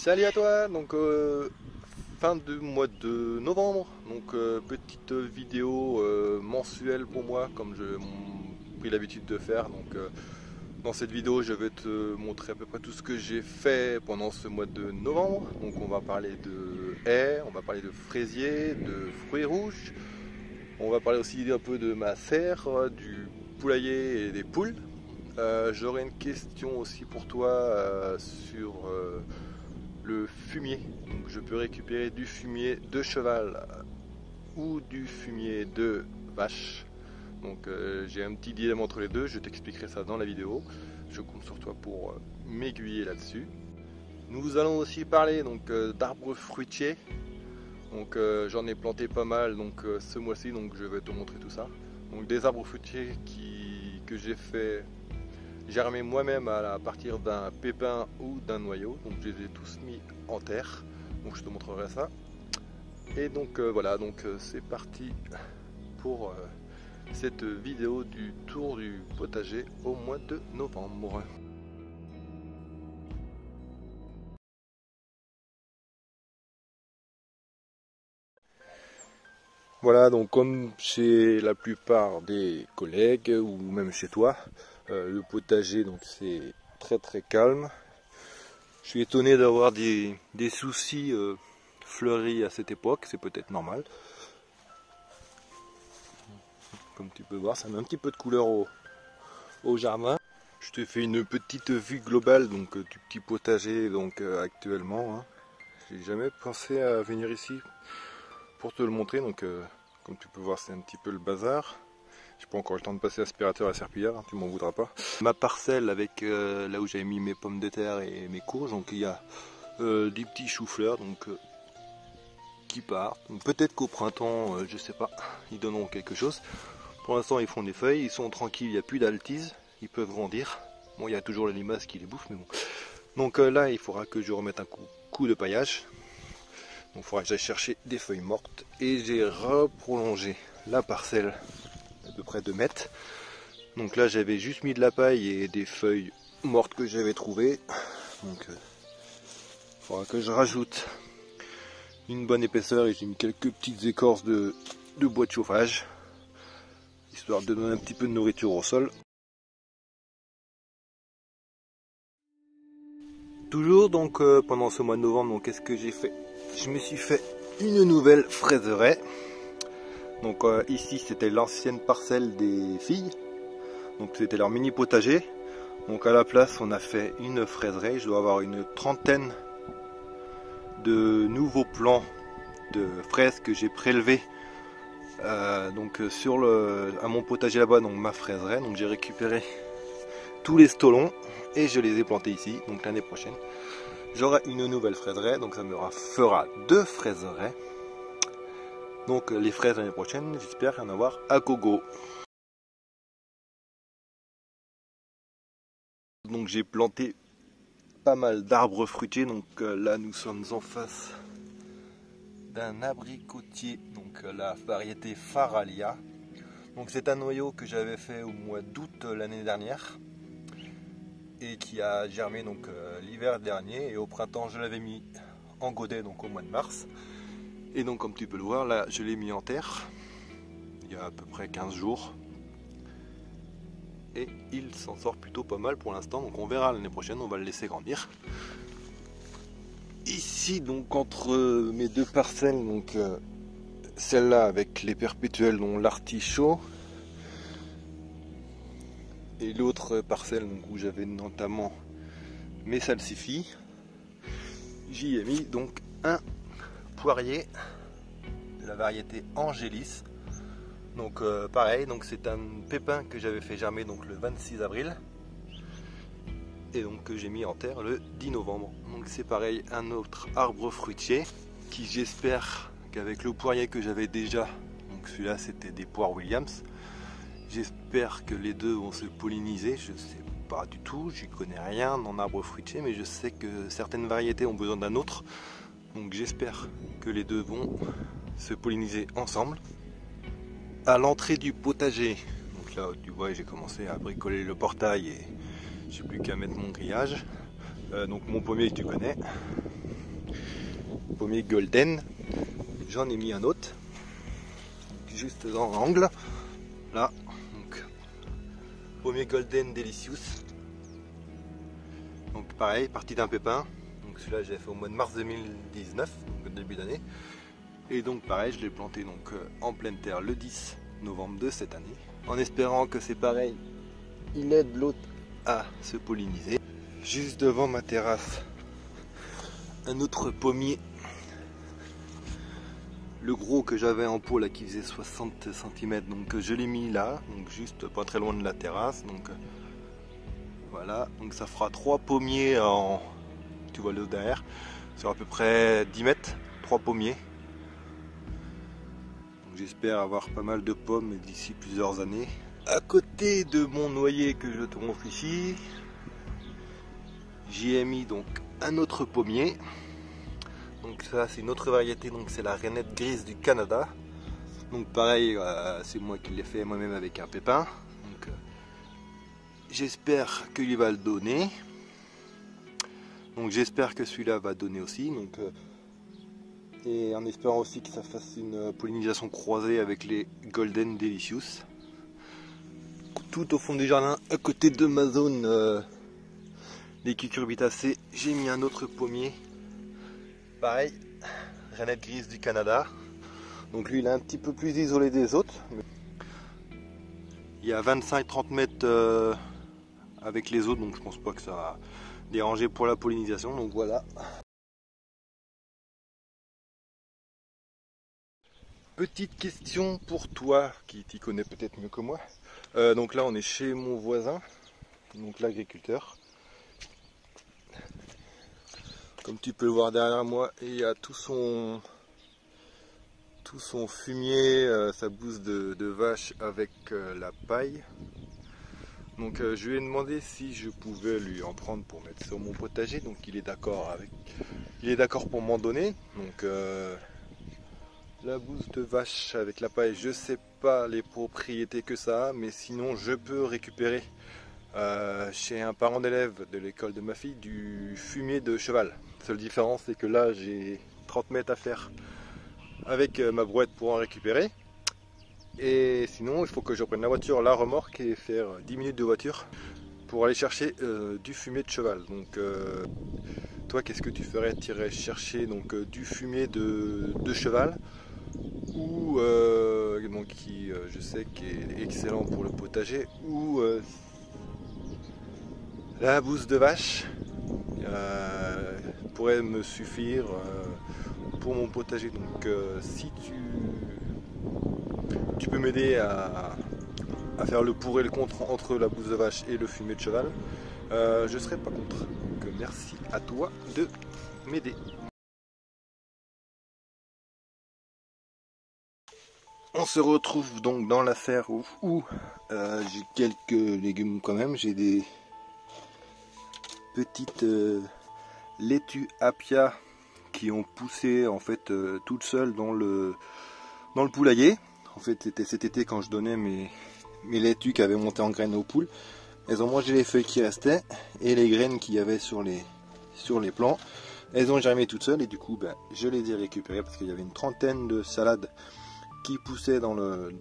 Salut à toi, donc fin du mois de novembre, donc petite vidéo mensuelle pour moi comme j'ai pris l'habitude de faire. Donc dans cette vidéo je vais te montrer à peu près tout ce que j'ai fait pendant ce mois de novembre. Donc on va parler de haies, on va parler de fraisiers, de fruits rouges, on va parler aussi un peu de ma serre, du poulailler et des poules. J'aurai une question aussi pour toi sur le fumier. Donc je peux récupérer du fumier de cheval ou du fumier de vache. Donc j'ai un petit dilemme entre les deux, je t'expliquerai ça dans la vidéo. Je compte sur toi pour m'aiguiller là-dessus. Nous allons aussi parler donc d'arbres fruitiers. Donc j'en ai planté pas mal donc ce mois-ci, donc je vais te montrer tout ça. Donc des arbres fruitiers que j'ai fait germer moi-même à partir d'un pépin ou d'un noyau. Donc je les ai tous mis en terre, donc je te montrerai ça. Et donc voilà, donc c'est parti pour cette vidéo du tour du potager au mois de novembre. Voilà, donc comme chez la plupart des collègues ou même chez toi, le potager donc c'est très calme. Je suis étonné d'avoir des soucis fleuris à cette époque, c'est peut-être normal. Comme tu peux voir, ça met un petit peu de couleur au jardin. Je te fais une petite vue globale donc du petit potager donc actuellement. Hein. J'ai jamais pensé à venir ici pour te le montrer, donc comme tu peux voir c'est un petit peu le bazar. J'ai pas encore eu le temps de passer l'aspirateur à la serpillière, hein, tu m'en voudras pas. Ma parcelle avec là où j'avais mis mes pommes de terre et mes courges, donc il y a des petits choux-fleurs donc qui partent. Peut-être qu'au printemps, je sais pas, ils donneront quelque chose. Pour l'instant ils font des feuilles, ils sont tranquilles, il n'y a plus d'altise, ils peuvent grandir. Bon, il y a toujours la limace qui les bouffe, mais bon. Donc là il faudra que je remette un coup de paillage. Donc il faudra que j'aille chercher des feuilles mortes. Et j'ai reprolongé la parcelle à peu près 2 mètres. Donc là j'avais juste mis de la paille et des feuilles mortes que j'avais trouvées. Donc il faudra que je rajoute une bonne épaisseur et j'ai mis quelques petites écorces de bois de chauffage, histoire de donner un petit peu de nourriture au sol. Toujours donc pendant ce mois de novembre, donc qu'est-ce que j'ai fait? Je me suis fait une nouvelle fraiseraie. Donc ici c'était l'ancienne parcelle des filles, donc c'était leur mini potager. Donc à la place on a fait une fraiseraie, je dois avoir une trentaine de nouveaux plants de fraises que j'ai prélevés donc à mon potager là-bas, donc ma fraiseraie. Donc j'ai récupéré tous les stolons et je les ai plantés ici. Donc l'année prochaine j'aurai une nouvelle fraiseraie, donc ça me fera 2 fraiseraies. Donc les fraises l'année prochaine, j'espère en avoir à gogo. Donc j'ai planté pas mal d'arbres fruitiers. Donc là nous sommes en face d'un abricotier, donc la variété Faralia. Donc c'est un noyau que j'avais fait au mois d'août l'année dernière et qui a germé donc l'hiver dernier, et au printemps je l'avais mis en godet donc au mois de mars. Et donc comme tu peux le voir là, je l'ai mis en terre il y a à peu près 15 jours et il s'en sort plutôt pas mal pour l'instant. Donc on verra l'année prochaine, on va le laisser grandir. Ici donc entre mes 2 parcelles, donc celle-là avec les perpétuels dont l'artichaut, et l'autre parcelle donc, où j'avais notamment mes salsifis, j'y ai mis donc un poirier de la variété Angélis. Donc pareil, donc c'est un pépin que j'avais fait germer donc le 26 avril et donc que j'ai mis en terre le 10 novembre. Donc c'est pareil, un autre arbre fruitier qui, j'espère qu'avec le poirier que j'avais déjà, donc celui-là c'était des poires Williams, j'espère que les deux vont se polliniser. Je sais pas du tout, j'y connais rien en arbre fruitier, mais je sais que certaines variétés ont besoin d'un autre. Donc j'espère que les deux vont se polliniser ensemble. À l'entrée du potager, donc là tu vois j'ai commencé à bricoler le portail et j'ai plus qu'à mettre mon grillage. Donc mon pommier tu connais. pommier golden. J'en ai mis un autre, juste dans l'angle, là. Donc, pommier golden delicious. Donc pareil, parti d'un pépin. Donc celui-là j'ai fait au mois de mars 2019, donc au début d'année. Et donc pareil, je l'ai planté donc en pleine terre le 10 novembre de cette année. En espérant que c'est pareil, il aide l'autre à se polliniser. Juste devant ma terrasse, un autre pommier. Le gros que j'avais en pot là qui faisait 60 cm, donc je l'ai mis là, donc juste pas très loin de la terrasse. Donc voilà, donc ça fera 3 pommiers en, tu vois le derrière, sur à peu près 10 mètres, 3 pommiers. J'espère avoir pas mal de pommes d'ici plusieurs années. À côté de mon noyer que je te montre ici, j'y ai mis donc un autre pommier. Donc ça c'est une autre variété, donc c'est la rainette grise du Canada. Donc pareil, c'est moi qui l'ai fait moi-même avec un pépin. Donc j'espère qu'il va le donner. Donc j'espère que celui-là va donner aussi. Donc et en espérant aussi que ça fasse une pollinisation croisée avec les Golden Delicious. Tout au fond du jardin, à côté de ma zone des cucurbitacées, j'ai mis un autre pommier. Pareil, rainette grise du Canada. Donc lui il est un petit peu plus isolé des autres. Il y a 25-30 mètres avec les autres, donc je pense pas que ça va déranger pour la pollinisation. Donc voilà. Petite question pour toi qui t'y connais peut-être mieux que moi. Donc là on est chez mon voisin, donc l'agriculteur. Comme tu peux le voir derrière moi, il y a tout son fumier, sa bouse de vache avec la paille. Donc je lui ai demandé si je pouvais lui en prendre pour mettre sur mon potager. Donc il est d'accord pour m'en donner. Donc la bouse de vache avec la paille, je sais pas les propriétés que ça a, mais sinon je peux récupérer chez un parent d'élève de l'école de ma fille du fumier de cheval. La seule différence c'est que là j'ai 30 mètres à faire avec ma brouette pour en récupérer. Et sinon il faut que je prenne la voiture, la remorque et faire 10 minutes de voiture pour aller chercher du fumier de cheval. Donc toi qu'est-ce que tu ferais? Tu irais chercher donc, du fumier de cheval ou donc, qui je sais qui est excellent pour le potager, ou la bouse de vache pourrait me suffire pour mon potager. Donc si tu peux m'aider à faire le pour et le contre entre la bouse de vache et le fumier de cheval, je serais pas contre. Donc merci à toi de m'aider. On se retrouve donc dans la serre où j'ai quelques légumes quand même. J'ai des petites laitues Apia qui ont poussé en fait toutes seules dans le poulailler. En fait c'était cet été quand je donnais mes laitues qui avaient monté en graines aux poules. Elles ont mangé les feuilles qui restaient et les graines qu'il y avait sur les plants. Elles ont germé toutes seules et du coup je les ai récupérées parce qu'il y avait une trentaine de salades qui poussaient dans le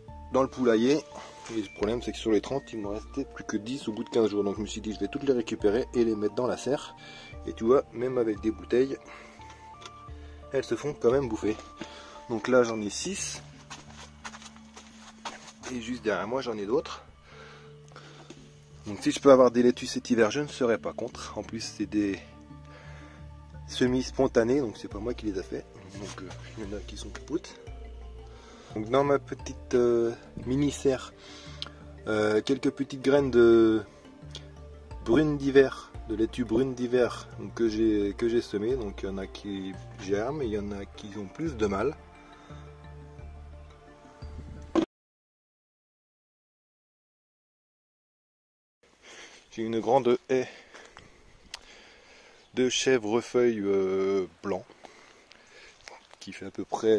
poulailler. Et le problème c'est que sur les 30 il me restait plus que 10 au bout de 15 jours. Donc je me suis dit je vais toutes les récupérer et les mettre dans la serre. Et tu vois, même avec des bouteilles, elles se font quand même bouffer. Donc là j'en ai 6. Et juste derrière moi j'en ai d'autres. Donc si je peux avoir des laitues cet hiver, je ne serais pas contre. En plus c'est des semis spontanés, donc c'est pas moi qui les a fait. Donc il y en a qui sont capoutes. Donc dans ma petite mini serre, quelques petites graines de brune d'hiver, de laitue brune d'hiver que j'ai semé. Donc il y en a qui germent et il y en a qui ont plus de mal. J'ai une grande haie de chèvrefeuille blanc qui fait à peu près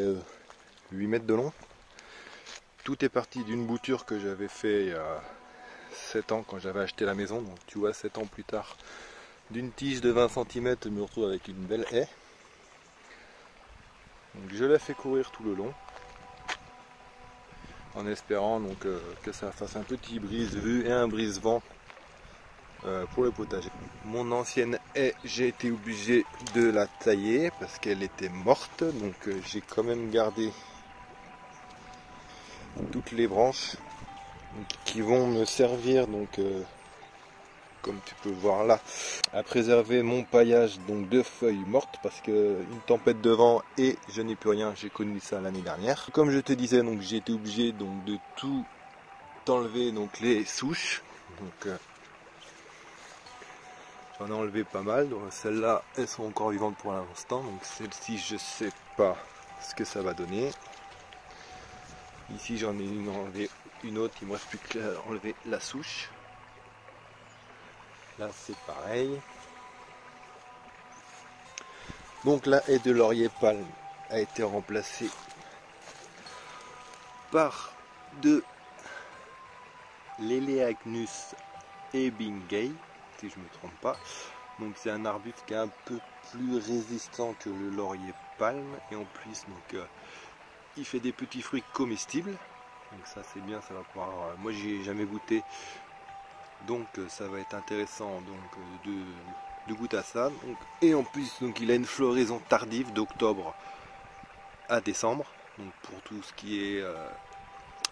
8 mètres de long. Tout est parti d'une bouture que j'avais fait il y a 7 ans quand j'avais acheté la maison. Donc tu vois, 7 ans plus tard, d'une tige de 20 cm, je me retrouve avec une belle haie. Donc je la fais courir tout le long, en espérant donc que ça fasse un petit brise-vent et un brise-vent pour le potager. Mon ancienne haie, j'ai été obligé de la tailler parce qu'elle était morte, donc j'ai quand même gardé toutes les branches qui vont me servir, donc comme tu peux voir là, à préserver mon paillage donc de feuilles mortes, parce que une tempête de vent et je n'ai plus rien. J'ai connu ça l'année dernière. Comme je te disais, donc j'ai été obligé donc de tout enlever, donc les souches. Donc j'en ai enlevé pas mal. Celles-là, elles sont encore vivantes pour l'instant. Donc celle-ci, je sais pas ce que ça va donner. Ici, j'en ai enlevé une autre. Il me reste plus qu'à enlever la souche. Là, c'est pareil. Donc la haie de laurier palme a été remplacée par de l'Eleagnus ebinghayi, si je ne me trompe pas. Donc c'est un arbuste qui est un peu plus résistant que le laurier palme, et en plus donc il fait des petits fruits comestibles. Donc ça c'est bien, ça va pouvoir. Moi j'y ai jamais goûté, donc ça va être intéressant donc de goûter à ça. Donc, et en plus donc il a une floraison tardive d'octobre à décembre. Donc pour tout ce qui est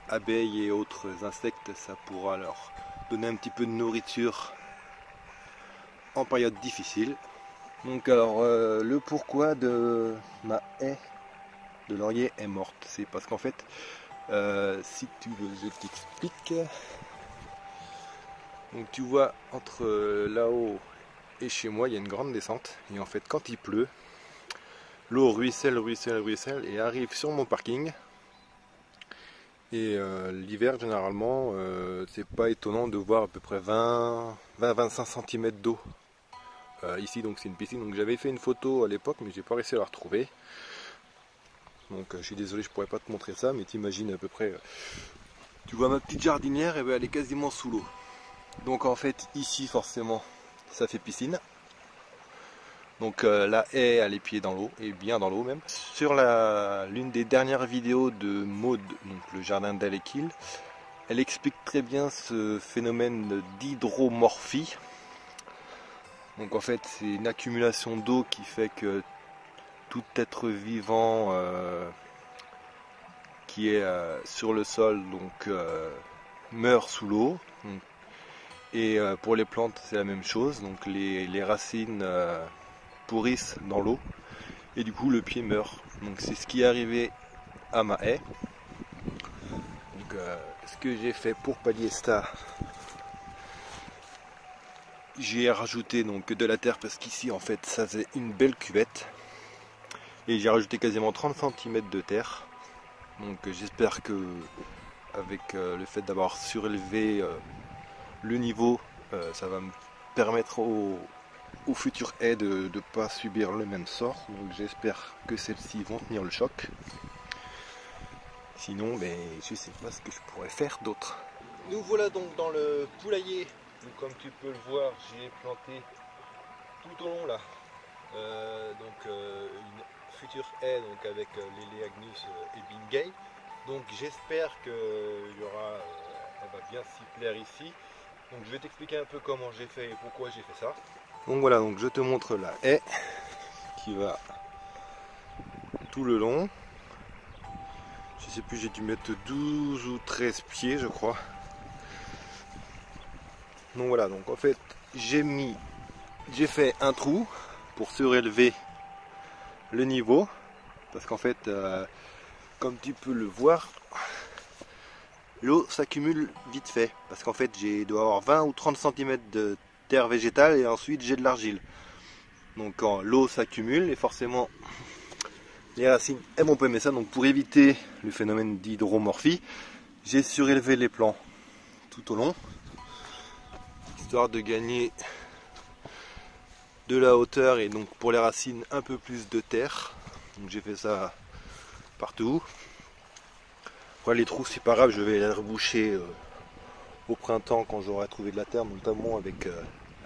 abeilles et autres insectes, ça pourra leur donner un petit peu de nourriture en période difficile. Donc alors le pourquoi de ma haie de laurier est morte, c'est parce qu'en fait si tu veux, je t'explique. Donc tu vois, entre là-haut et chez moi il y a une grande descente, et en fait quand il pleut, l'eau ruisselle et arrive sur mon parking. Et l'hiver généralement c'est pas étonnant de voir à peu près 20-25 cm d'eau ici. Donc c'est une piscine, donc j'avais fait une photo à l'époque mais j'ai pas réussi à la retrouver. Donc je suis désolé, je pourrais pas te montrer ça, mais t'imagines à peu près, tu vois ma petite jardinière, et ben elle est quasiment sous l'eau. Donc en fait ici forcément ça fait piscine. Donc la haie a les pieds dans l'eau, et bien dans l'eau même. Sur l'une des dernières vidéos de Maud, donc le jardin d'Alekil, elle explique très bien ce phénomène d'hydromorphie. Donc en fait c'est une accumulation d'eau qui fait que tout être vivant qui est sur le sol donc meurt sous l'eau. Et pour les plantes c'est la même chose, donc les racines pourrissent dans l'eau et du coup le pied meurt. Donc c'est ce qui est arrivé à ma haie. Donc ce que j'ai fait pour pallier ça, j'ai rajouté donc de la terre, parce qu'ici en fait ça faisait une belle cuvette, et j'ai rajouté quasiment 30 cm de terre. Donc j'espère que avec le fait d'avoir surélevé le niveau, ça va me permettre aux futures haies de ne pas subir le même sort. Donc j'espère que celles-ci vont tenir le choc. Sinon, mais je sais pas ce que je pourrais faire d'autre. Nous voilà donc dans le poulailler. Donc, comme tu peux le voir, j'ai planté tout au long là une future haie donc avec l'Eleagnus ebinghayi. Donc j'espère que elle va bien s'y plaire ici. Donc je vais t'expliquer un peu comment j'ai fait et pourquoi j'ai fait ça. Donc voilà, donc je te montre la haie qui va tout le long. Je sais plus, j'ai dû mettre 12 ou 13 pieds je crois. Donc voilà, donc en fait j'ai fait un trou pour surélever le niveau, parce qu'en fait comme tu peux le voir, l'eau s'accumule vite fait, parce qu'en fait j'ai dois avoir 20 ou 30 cm de terre végétale et ensuite j'ai de l'argile. Donc quand l'eau s'accumule, et forcément les racines elles vont pas aimer ça. Donc pour éviter le phénomène d'hydromorphie, j'ai surélevé les plants tout au long, histoire de gagner de la hauteur et donc pour les racines un peu plus de terre. Donc j'ai fait ça partout. Après les trous c'est pas grave, je vais les reboucher au printemps quand j'aurai trouvé de la terre, notamment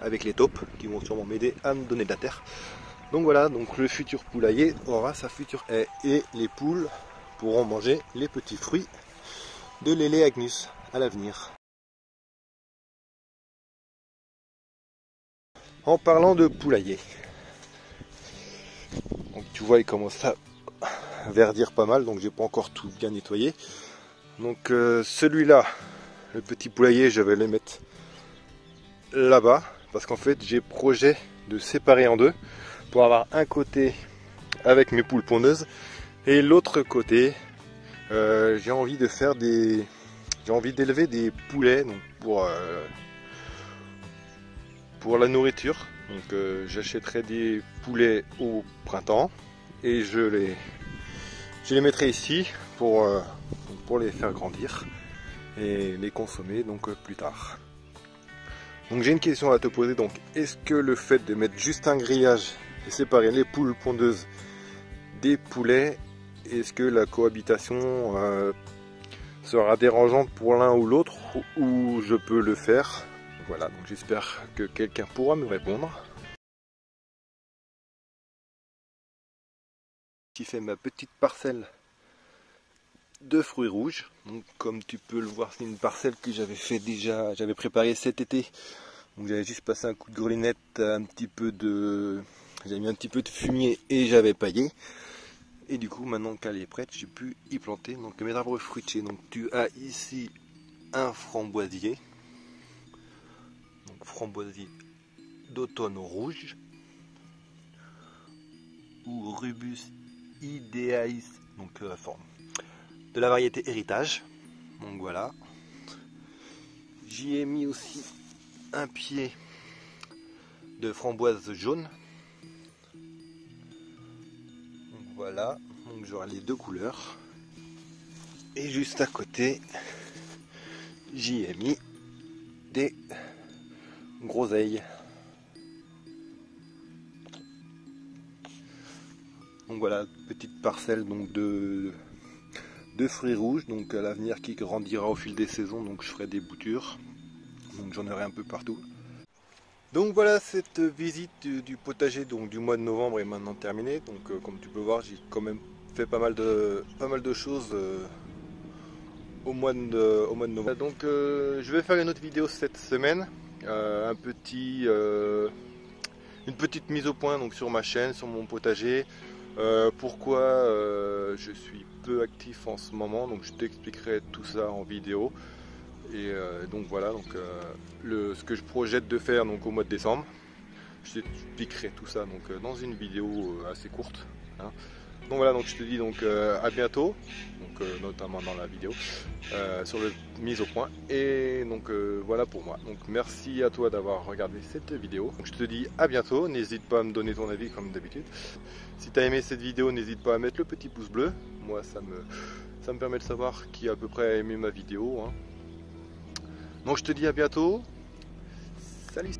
avec les taupes qui vont sûrement m'aider à me donner de la terre. Donc voilà, donc le futur poulailler aura sa future haie et les poules pourront manger les petits fruits de l'Eleagnus à l'avenir. En parlant de poulailler, donc tu vois il commence à verdir pas mal, donc j'ai pas encore tout bien nettoyé. Donc celui-là, le petit poulailler, je vais le mettre là-bas parce qu'en fait j'ai projet de séparer en deux pour avoir un côté avec mes poules pondeuses et l'autre côté j'ai envie de faire j'ai envie d'élever des poulets donc pour la nourriture. Donc j'achèterai des poulets au printemps et je les mettrai ici pour les faire grandir et les consommer donc plus tard. Donc j'ai une question à te poser, donc est-ce que le fait de mettre juste un grillage et séparer les poules pondeuses des poulets, est-ce que la cohabitation sera dérangeante pour l'un ou l'autre, ou je peux le faire? Voilà, donc j'espère que quelqu'un pourra me répondre. J'ai fait ma petite parcelle de fruits rouges. Donc comme tu peux le voir, c'est une parcelle que j'avais préparée cet été. Donc j'avais juste passé un coup de grelinette, j'avais mis un petit peu de fumier et j'avais paillé. Et du coup maintenant qu'elle est prête, j'ai pu y planter donc mes arbres fruitiers. Donc tu as ici un framboisier. Donc framboisier d'automne rouge. Ou Rubus idealis, donc de la variété héritage. Donc voilà. J'y ai mis aussi un pied de framboise jaune. Donc voilà, donc j'aurai les deux couleurs. Et juste à côté, j'y ai mis des groseilles. Donc voilà, petite parcelle donc de fruits rouges, donc à l'avenir qui grandira au fil des saisons, donc je ferai des boutures. Donc j'en aurai un peu partout. Donc voilà, cette visite du potager donc du mois de novembre est maintenant terminée. Donc comme tu peux voir, j'ai quand même fait pas mal de choses au mois de novembre. Donc je vais faire une autre vidéo cette semaine, une petite mise au point donc sur ma chaîne, sur mon potager. Pourquoi je suis peu actif en ce moment, donc je t'expliquerai tout ça en vidéo. Et donc voilà, donc ce que je projette de faire donc au mois de décembre, je t'expliquerai tout ça donc dans une vidéo assez courte, hein. Donc voilà, donc je te dis donc à bientôt, donc notamment dans la vidéo sur le mise au point. Et donc voilà pour moi. Donc merci à toi d'avoir regardé cette vidéo. Donc je te dis à bientôt. N'hésite pas à me donner ton avis comme d'habitude. Si tu as aimé cette vidéo, n'hésite pas à mettre le petit pouce bleu. Moi ça me permet de savoir qui a à peu près aimé ma vidéo, hein. Donc je te dis à bientôt. Salut.